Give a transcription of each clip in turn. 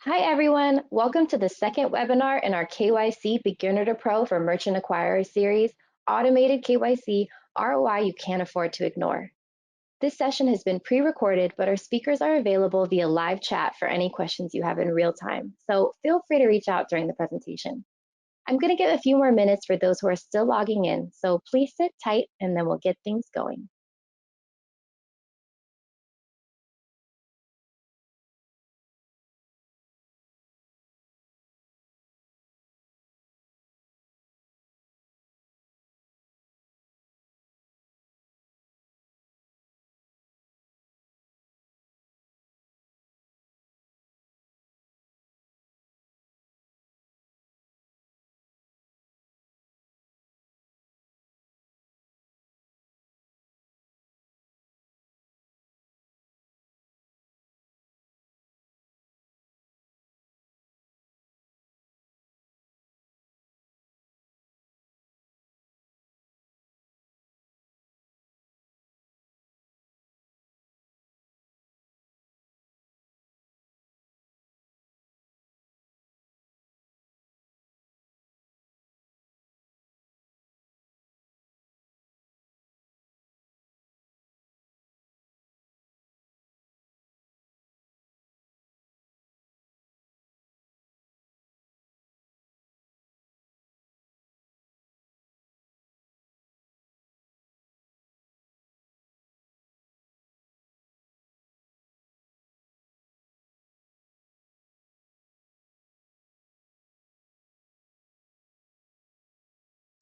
Hi everyone, welcome to the second webinar in our KYC Beginner to Pro for Merchant Acquirer series, Automated KYC ROI You Can't Afford to Ignore. This session has been pre-recorded, but our speakers are available via live chat for any questions you have in real time, so feel free to reach out during the presentation. I'm going to give a few more minutes for those who are still logging in, so please sit tight and then we'll get things going.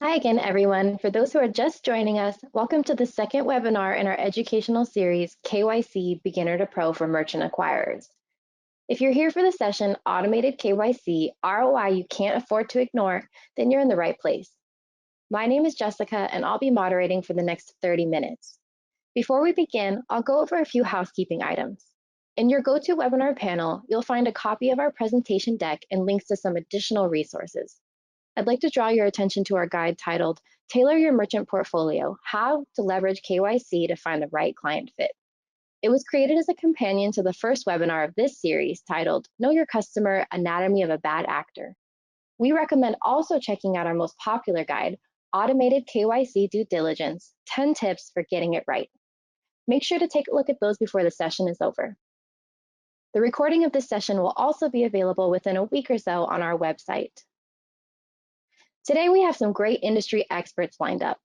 Hi again, everyone. For those who are just joining us, welcome to the second webinar in our educational series, KYC Beginner to Pro for Merchant Acquirers. If you're here for the session, Automated KYC, ROI You Can't Afford to Ignore, then you're in the right place. My name is Jessica, and I'll be moderating for the next 30 minutes. Before we begin, I'll go over a few housekeeping items. In your GoToWebinar panel, you'll find a copy of our presentation deck and links to some additional resources. I'd like to draw your attention to our guide titled Tailor Your Merchant Portfolio, How to Leverage KYC to Find the Right Client Fit. It was created as a companion to the first webinar of this series titled Know Your Customer, Anatomy of a Bad Actor. We recommend also checking out our most popular guide, Automated KYC Due Diligence, 10 Tips for Getting It Right. Make sure to take a look at those before the session is over. The recording of this session will also be available within a week or so on our website. Today, we have some great industry experts lined up.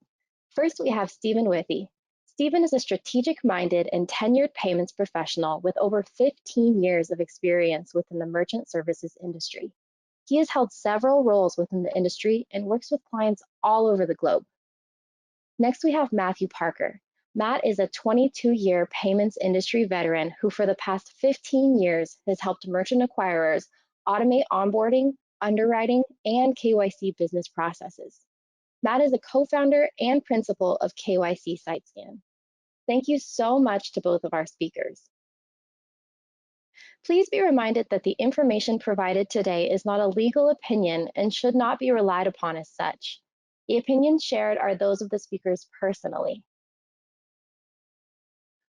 First, we have Stephen Withy. Stephen is a strategic-minded and tenured payments professional with over 15 years of experience within the merchant services industry. He has held several roles within the industry and works with clients all over the globe. Next, we have Matthew Parker. Matt is a 22-year payments industry veteran who for the past 15 years has helped merchant acquirers automate onboarding, underwriting, and KYC business processes. Matt is a co-founder and principal of KYC SiteScan. Thank you so much to both of our speakers. Please be reminded that the information provided today is not a legal opinion and should not be relied upon as such. The opinions shared are those of the speakers personally.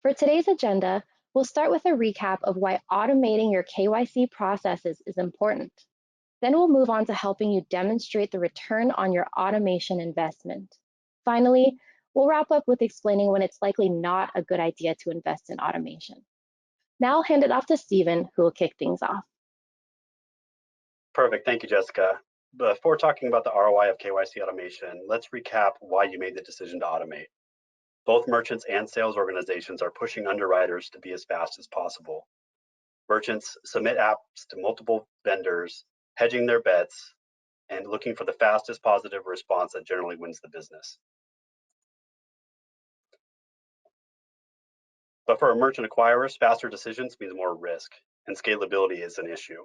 For today's agenda, we'll start with a recap of why automating your KYC processes is important. Then we'll move on to helping you demonstrate the return on your automation investment. Finally, we'll wrap up with explaining when it's likely not a good idea to invest in automation. Now I'll hand it off to Stephen, who will kick things off. Perfect, thank you, Jessica. Before talking about the ROI of KYC automation, let's recap why you made the decision to automate. Both merchants and sales organizations are pushing underwriters to be as fast as possible. Merchants submit apps to multiple vendors, hedging their bets, and looking for the fastest positive response that generally wins the business. But for merchant acquirers, faster decisions means more risk, and scalability is an issue.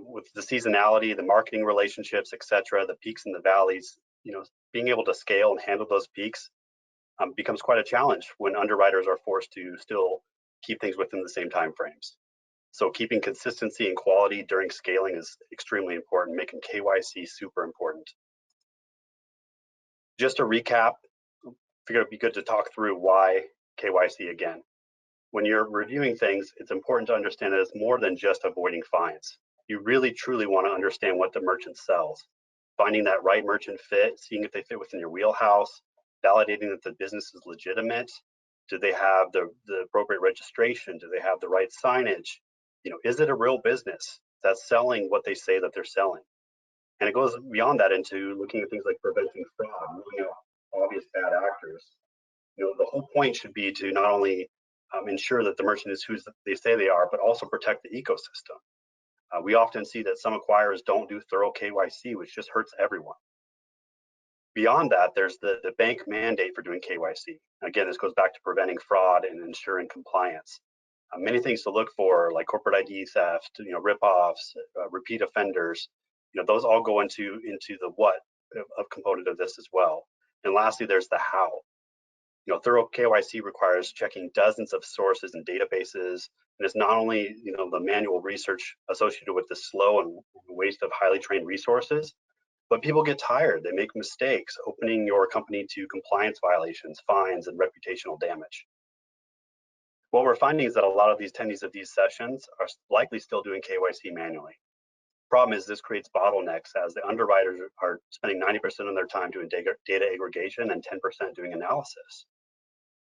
With the seasonality, the marketing relationships, etc., the peaks and the valleys, being able to scale and handle those peaks becomes quite a challenge when underwriters are forced to still keep things within the same time frames. So keeping consistency and quality during scaling is extremely important, making KYC super important. Just to recap, I figured it'd be good to talk through why KYC again. When you're reviewing things, it's important to understand that it's more than just avoiding fines. You really truly want to understand what the merchant sells, finding that right merchant fit, seeing if they fit within your wheelhouse, validating that the business is legitimate. Do they have the appropriate registration? Do they have the right signage? Is it a real business that's selling what they say that they're selling? And it goes beyond that into looking at things like preventing fraud, ruling out obvious bad actors. The whole point should be to not only ensure that the merchant is who they say they are, but also protect the ecosystem. We often see that some acquirers don't do thorough KYC, which just hurts everyone. Beyond that, there's the bank mandate for doing KYC. Again, this goes back to preventing fraud and ensuring compliance. Many things to look for, like corporate ID theft, rip-offs, repeat offenders. Those all go into the what of component of this as well. And lastly, there's the how. Thorough KYC requires checking dozens of sources and databases, and it's not only the manual research associated with the slow and waste of highly trained resources, but people get tired. They make mistakes, opening your company to compliance violations, fines, and reputational damage. What we're finding is that a lot of these attendees of these sessions are likely still doing KYC manually. Problem is, this creates bottlenecks as the underwriters are spending 90% of their time doing data aggregation and 10% doing analysis.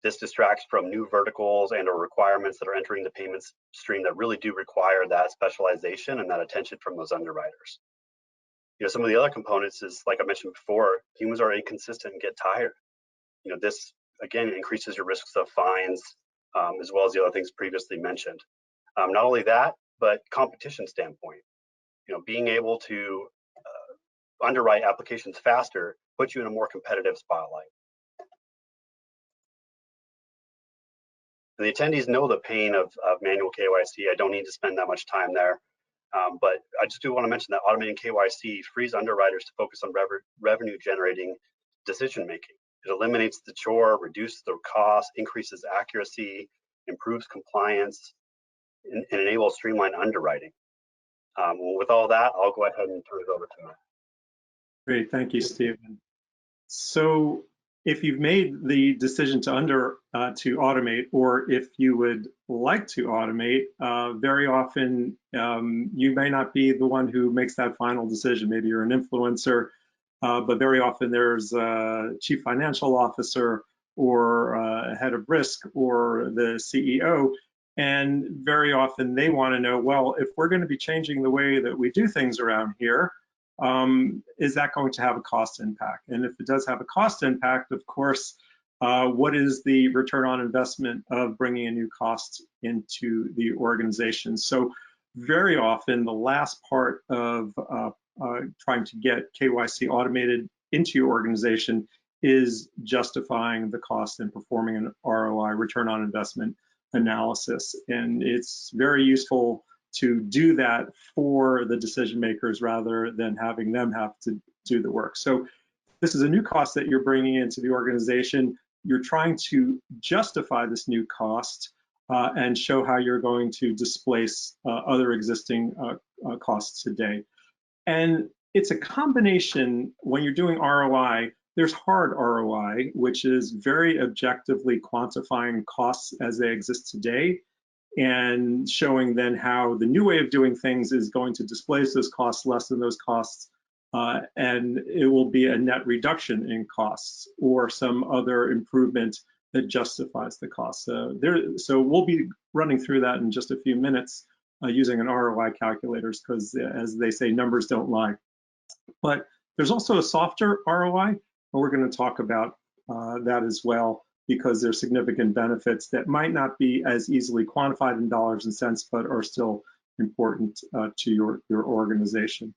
This distracts from new verticals and or requirements that are entering the payments stream that really do require that specialization and that attention from those underwriters. Some of the other components is, like I mentioned before, humans are inconsistent and get tired. This again increases your risks of fines, as well as the other things previously mentioned. Not only that, but competition standpoint. Being able to underwrite applications faster puts you in a more competitive spotlight. And the attendees know the pain of manual KYC. I don't need to spend that much time there. But I just do want to mention that automating KYC frees underwriters to focus on revenue generating decision making. It eliminates the chore, reduces the cost, increases accuracy, improves compliance, and enables streamlined underwriting. With all that, I'll go ahead and turn it over to Matt. Great, thank you, Stephen. So if you've made the decision to automate, or if you would like to automate, very often you may not be the one who makes that final decision. Maybe you're an influencer, but very often there's a chief financial officer or a head of risk or the CEO, and very often they want to know, well, if we're going to be changing the way that we do things around here, is that going to have a cost impact? And if it does have a cost impact, of course, what is the return on investment of bringing a new cost into the organization? So very often the last part of trying to get KYC automated into your organization is justifying the cost and performing an ROI, return on investment analysis. And it's very useful to do that for the decision makers rather than having them have to do the work. So this is a new cost that you're bringing into the organization. You're trying to justify this new cost and show how you're going to displace other existing costs today. And it's a combination. When you're doing ROI, there's hard ROI, which is very objectively quantifying costs as they exist today and showing then how the new way of doing things is going to displace those costs, lessen those costs, and it will be a net reduction in costs or some other improvement that justifies the cost. So we'll be running through that in just a few minutes using an ROI calculators, because as they say, numbers don't lie. But there's also a softer ROI, and we're going to talk about that as well, because there's significant benefits that might not be as easily quantified in dollars and cents, but are still important to your organization.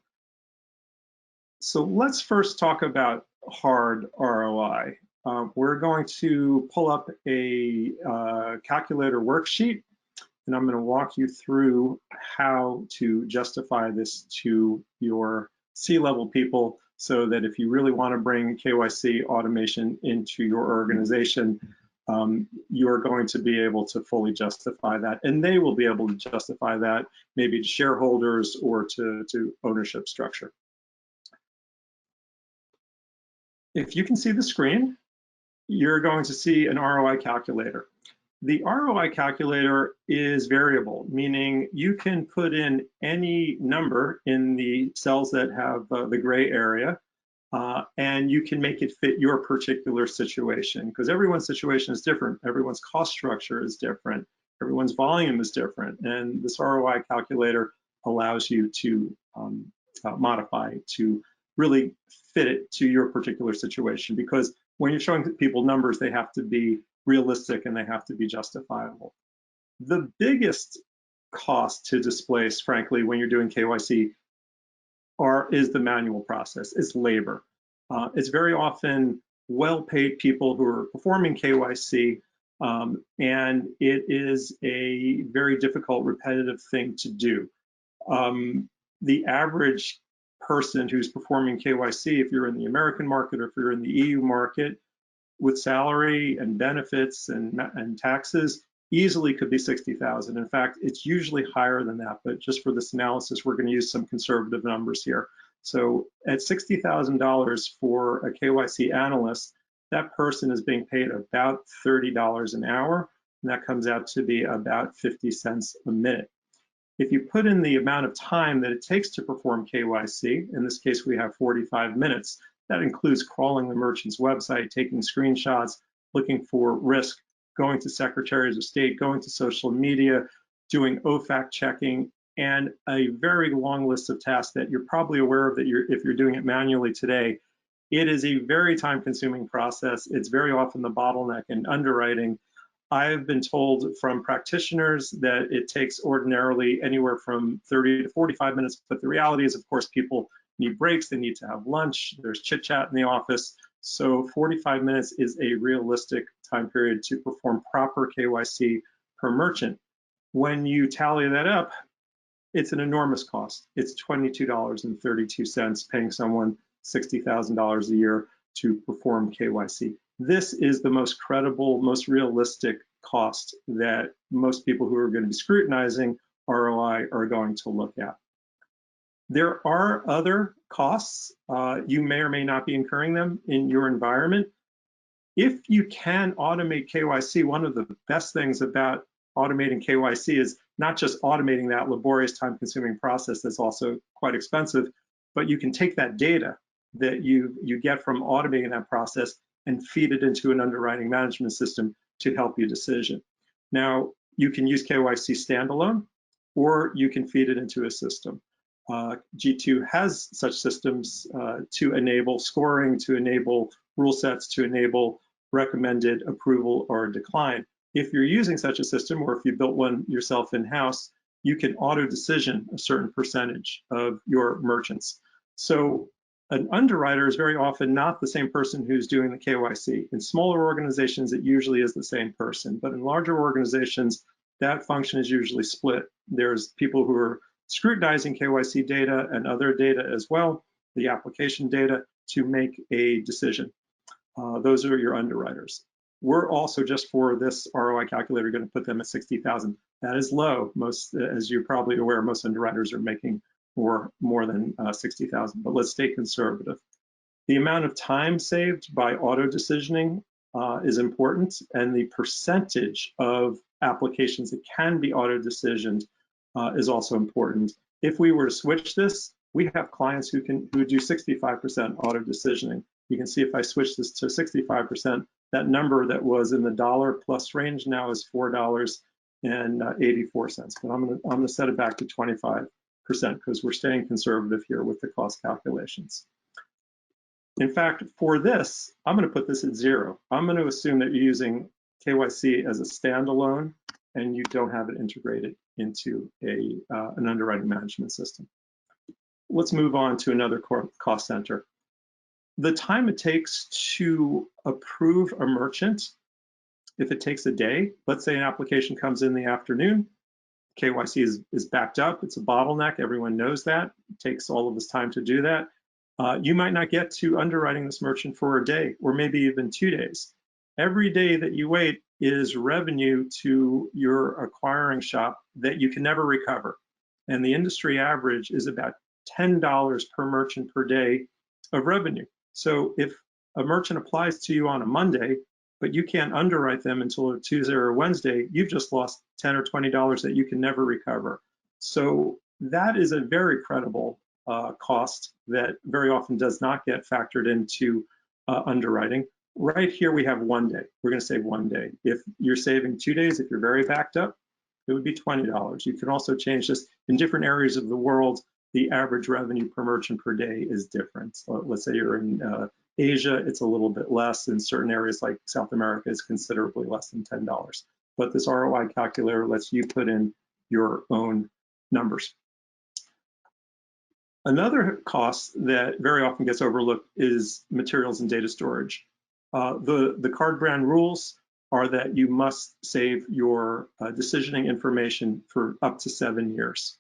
So let's first talk about hard ROI. We're going to pull up a calculator worksheet, and I'm going to walk you through how to justify this to your C-level people, so that if you really want to bring KYC automation into your organization, you're going to be able to fully justify that, and they will be able to justify that maybe to shareholders or to ownership structure. If you can see the screen, you're going to see an ROI calculator. The ROI calculator is variable, meaning you can put in any number in the cells that have the gray area, and you can make it fit your particular situation, because everyone's situation is different. Everyone's cost structure is different. Everyone's volume is different. And this ROI calculator allows you to modify to really fit it to your particular situation, because when you're showing people numbers, they have to be realistic and they have to be justifiable. The biggest cost to displace, frankly, when you're doing KYC is the manual process, is labor. It's very often well-paid people who are performing KYC, and it is a very difficult, repetitive thing to do. The average person who's performing KYC, if you're in the American market or if you're in the EU market, with salary and benefits and taxes, easily could be 60,000. In fact, it's usually higher than that, but just for this analysis, we're going to use some conservative numbers here. So at $60,000 for a KYC analyst, that person is being paid about $30 an hour, and that comes out to be about 50 cents a minute. If you put in the amount of time that it takes to perform KYC, in this case we have 45 minutes, that includes crawling the merchant's website, taking screenshots, looking for risk, going to secretaries of state, going to social media, doing OFAC checking, and a very long list of tasks that you're probably aware of that if you're doing it manually today. It is a very time-consuming process. It's very often the bottleneck in underwriting. I've been told from practitioners that it takes ordinarily anywhere from 30 to 45 minutes, but the reality is, of course, people need breaks, they need to have lunch, there's chit chat in the office. So 45 minutes is a realistic time period to perform proper KYC per merchant. When you tally that up, it's an enormous cost. It's $22.32 paying someone $60,000 a year to perform KYC. This is the most credible, most realistic cost that most people who are going to be scrutinizing ROI are going to look at. There are other costs. You may or may not be incurring them in your environment. If you can automate KYC, one of the best things about automating KYC is not just automating that laborious, time-consuming process that's also quite expensive, but you can take that data that you get from automating that process and feed it into an underwriting management system to help you decision. Now, you can use KYC standalone, or you can feed it into a system. G2 has such systems to enable scoring, to enable rule sets, to enable recommended approval or decline. If you're using such a system, or if you built one yourself in-house, you can auto-decision a certain percentage of your merchants. So an underwriter is very often not the same person who's doing the KYC. In smaller organizations, it usually is the same person, but in larger organizations, that function is usually split. There's people who are scrutinizing KYC data and other data as well, the application data, to make a decision. Those are your underwriters. We're also, just for this ROI calculator, going to put them at 60,000. That is low. Most, as you're probably aware, most underwriters are making more than 60,000, but let's stay conservative. The amount of time saved by auto decisioning is important, and the percentage of applications that can be auto decisioned is also important. If we were to switch this, we have clients who do 65% auto decisioning. You can see if I switch this to 65%, that number that was in the $+ range now is $4.84. But I'm gonna set it back to 25% because we're staying conservative here with the cost calculations. In fact, for this, I'm going to put this at 0. I'm going to assume that you're using KYC as a standalone and you don't have it integrated into an underwriting management system. Let's move on to another cost center. The time it takes to approve a merchant, if it takes a day, let's say an application comes in the afternoon, KYC is backed up, it's a bottleneck, everyone knows that, it takes all of this time to do that. You might not get to underwriting this merchant for a day or maybe even 2 days. Every day that you wait is revenue to your acquiring shop that you can never recover. And the industry average is about $10 per merchant per day of revenue. So if a merchant applies to you on a Monday, but you can't underwrite them until a Tuesday or Wednesday, you've just lost $10 or $20 that you can never recover. So that is a very credible cost that very often does not get factored into underwriting. Right here, we have 1 day. We're going to save 1 day. If you're saving 2 days, if you're very backed up, it would be $20. You can also change this in different areas of the world. The average revenue per merchant per day is different. So let's say you're in Asia, it's a little bit less. In certain areas like South America, it's considerably less than $10. But this ROI calculator lets you put in your own numbers. Another cost that very often gets overlooked is materials and data storage. The card brand rules are that you must save your decisioning information for up to 7 years.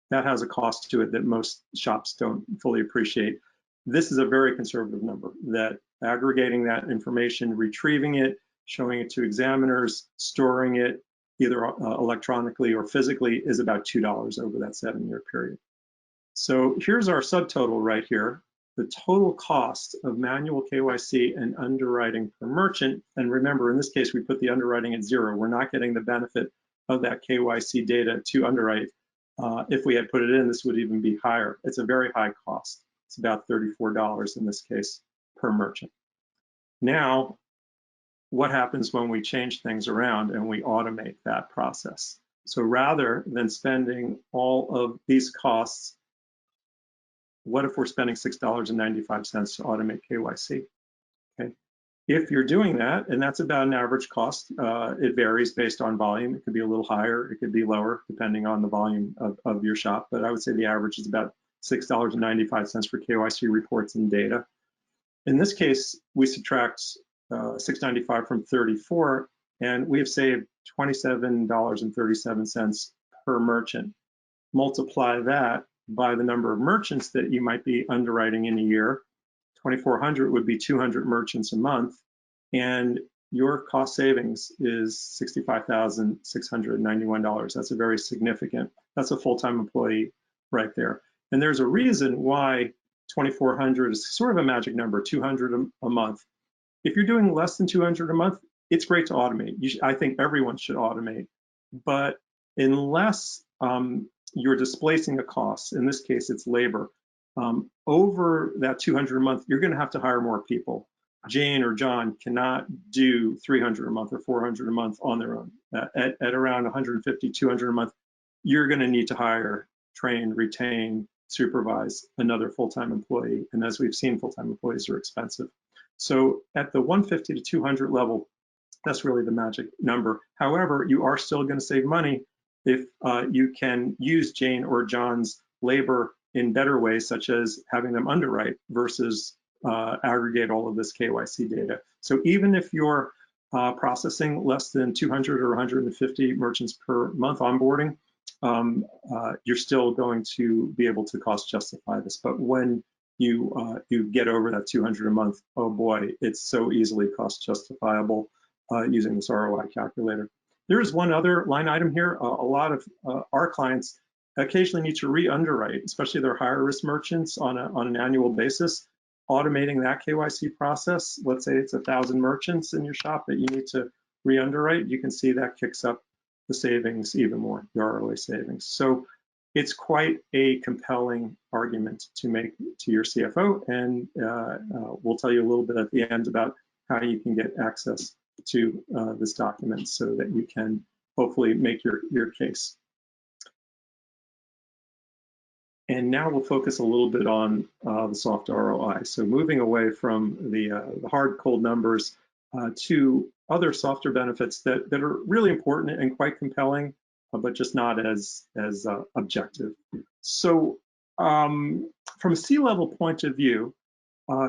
That has a cost to it that most shops don't fully appreciate. This is a very conservative number, that aggregating that information, retrieving it, showing it to examiners, storing it either electronically or physically is about $2 over that 7-year period. So here's our subtotal right here. The total cost of manual KYC and underwriting per merchant, and remember, in this case, we put the underwriting at 0. We're not getting the benefit of that KYC data to underwrite. If we had put it in, this would even be higher. It's a very high cost. It's about $34 in this case per merchant. Now, what happens when we change things around and we automate that process? So rather than spending all of these costs, what if we're spending $6.95 to automate KYC? Okay. If you're doing that, and that's about an average cost, it varies based on volume. It could be a little higher, it could be lower, depending on the volume of your shop. But I would say the average is about $6.95 for KYC reports and data. In this case, we subtract $6.95 from 34, and we have saved $27.37 per merchant. Multiply that by the number of merchants that you might be underwriting in a year. 2,400 would be 200 merchants a month, and your cost savings is $65,691. That's a very significant, that's a full-time employee right there. And there's a reason why 2,400 is sort of a magic number, 200 a month. If you're doing less than 200 a month, it's great to automate. I think everyone should automate, but unless you're displacing a cost, in this case, it's labor, over that 200 a month, you're going to have to hire more people. Jane or John cannot do 300 a month or 400 a month on their own. At around 150, 200 a month, you're going to need to hire, train, retain, supervise another full-time employee. And as we've seen, full-time employees are expensive. So at the 150 to 200 level, that's really the magic number. However, you are still going to save money if you can use Jane or John's labor in better ways, such as having them underwrite versus aggregate all of this KYC data. So even if you're processing less than 200 or 150 merchants per month onboarding, you're still going to be able to cost justify this. But when you get over that 200 a month, oh boy, it's so easily cost justifiable using this ROI calculator. There is one other line item here. A lot of our clients occasionally need to re-underwrite, especially their higher risk merchants on an annual basis. Automating that KYC process, let's say it's 1,000 merchants in your shop that you need to re-underwrite, you can see that kicks up the savings even more, the ROI savings. So it's quite a compelling argument to make to your CFO, and we'll tell you a little bit at the end about how you can get access to this document so that you can hopefully make your case. And now we'll focus a little bit on the soft ROI. So moving away from the hard, cold numbers to other softer benefits that are really important and quite compelling, but just not as objective. So from a C-level point of view,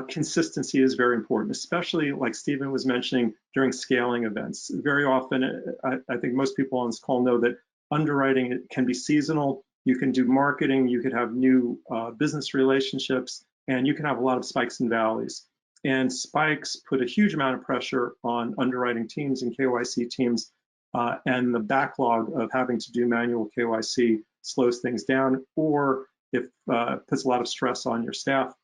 consistency is very important, especially like Stephen was mentioning during scaling events. Very often, I think most people on this call know that underwriting can be seasonal. You can do marketing, you could have new business relationships, and you can have a lot of spikes and valleys. And spikes put a huge amount of pressure on underwriting teams and KYC teams, and the backlog of having to do manual KYC slows things down, or it puts a lot of stress on your staff,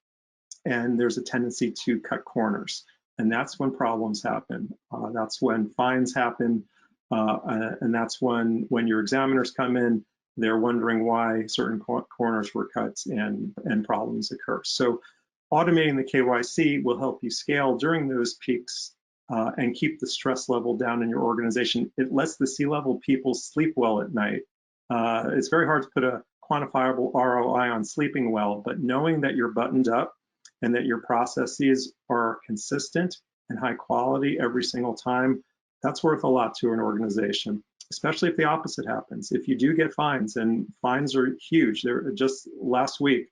and there's a tendency to cut corners. And that's when problems happen. That's when fines happen. And that's when your examiners come in, they're wondering why certain corners were cut and problems occur. So automating the KYC will help you scale during those peaks and keep the stress level down in your organization. It lets the C-level people sleep well at night. It's very hard to put a quantifiable ROI on sleeping well, but knowing that you're buttoned up and that your processes are consistent and high quality every single time, that's worth a lot to an organization, especially if the opposite happens. If you do get fines, and fines are huge. There, just last week,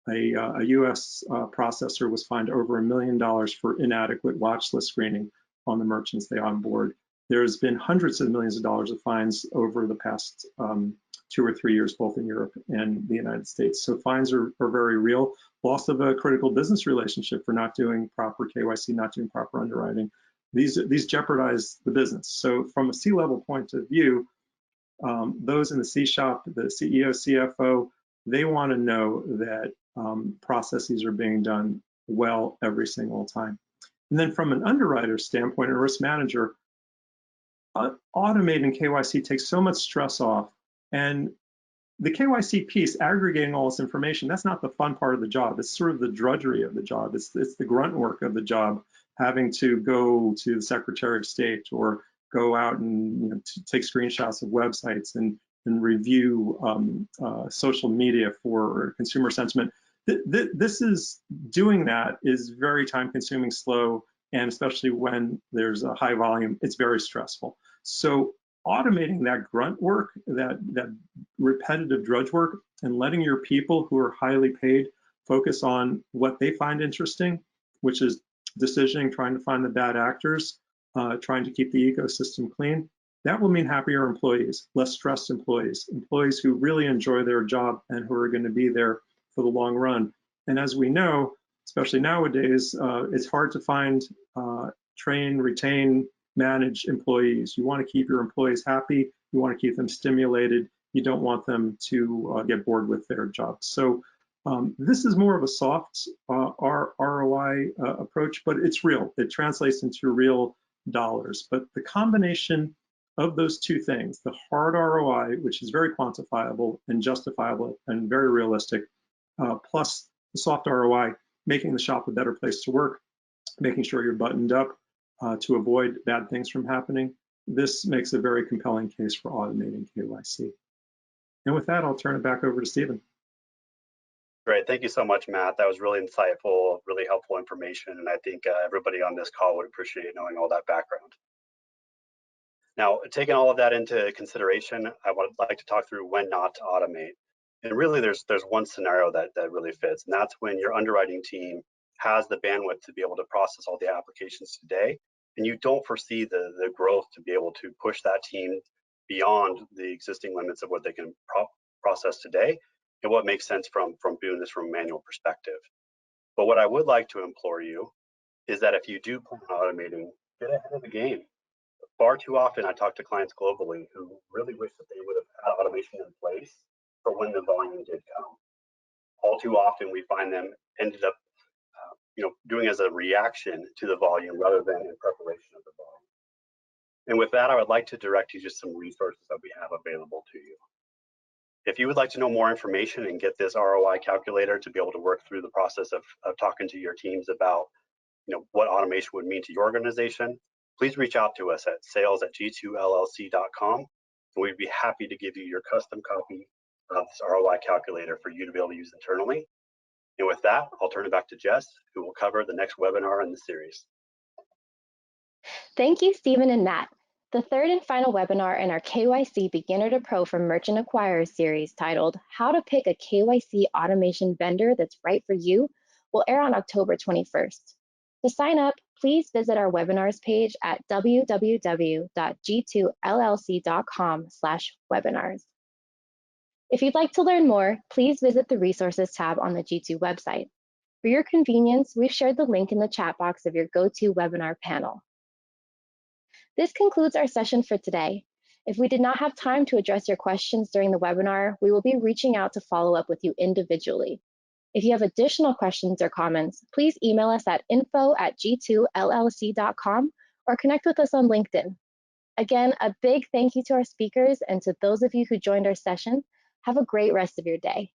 a US processor was fined over $1 million for inadequate watch list screening on the merchants they onboard. There's been hundreds of millions of dollars of fines over the past 2 or 3 years, both in Europe and the United States. So fines are very real. Loss of a critical business relationship for not doing proper KYC, not doing proper underwriting. These jeopardize the business. So from a C-level point of view, those in the C shop, the CEO, CFO, they want to know that processes are being done well every single time. And then from an underwriter standpoint, a risk manager, automating KYC takes so much stress off. And the KYC piece, aggregating all this information, that's not the fun part of the job. It's sort of the drudgery of the job. It's the grunt work of the job, having to go to the Secretary of State or go out and to take screenshots of websites and review social media for consumer sentiment. This is doing that is very time consuming, slow, and especially when there's a high volume, it's very stressful. So automating that grunt work, that repetitive drudge work, and letting your people who are highly paid focus on what they find interesting, which is decisioning, trying to find the bad actors, trying to keep the ecosystem clean, that will mean happier employees, less stressed employees, employees who really enjoy their job and who are going to be there for the long run. And as we know, especially nowadays, it's hard to find, train, retain, manage employees. You want to keep your employees happy. You want to keep them stimulated. You don't want them to get bored with their jobs. So this is more of a soft ROI approach, but it's real. It translates into real dollars. But the combination of those two things, the hard ROI, which is very quantifiable and justifiable and very realistic, plus the soft ROI, making the shop a better place to work, making sure you're buttoned up to avoid bad things from happening. This makes a very compelling case for automating KYC. And with that, I'll turn it back over to Stephen. Great, thank you so much, Matt. That was really insightful, really helpful information, and I think everybody on this call would appreciate knowing all that background. Now, taking all of that into consideration, I would like to talk through when not to automate. And really, there's one scenario that really fits, and that's when your underwriting team has the bandwidth to be able to process all the applications today, and you don't foresee the growth to be able to push that team beyond the existing limits of what they can process today, and what makes sense from doing this from a manual perspective. But what I would like to implore you is that if you do plan on automating, get ahead of the game. Far too often, I talk to clients globally who really wish that they would have had automation in place for when the volume did come. All too often, we find them ended up doing as a reaction to the volume rather than in preparation of the volume. And with that, I would like to direct you to some resources that we have available to you. If you would like to know more information and get this ROI calculator to be able to work through the process of talking to your teams about what automation would mean to your organization, please reach out to us at sales@g2llc.com, and we'd be happy to give you your custom copy of this ROI calculator for you to be able to use internally. And with that, I'll turn it back to Jess, who will cover the next webinar in the series. Thank you, Stephen and Matt. The third and final webinar in our KYC Beginner to Pro for Merchant Acquirers series, titled How to Pick a KYC Automation Vendor That's Right for You, will air on October 21st. To sign up, please visit our webinars page at www.g2llc.com/webinars. If you'd like to learn more, please visit the Resources tab on the G2 website. For your convenience, we've shared the link in the chat box of your GoToWebinar panel. This concludes our session for today. If we did not have time to address your questions during the webinar, we will be reaching out to follow up with you individually. If you have additional questions or comments, please email us at info@g2llc.com or connect with us on LinkedIn. Again, a big thank you to our speakers and to those of you who joined our session. Have a great rest of your day.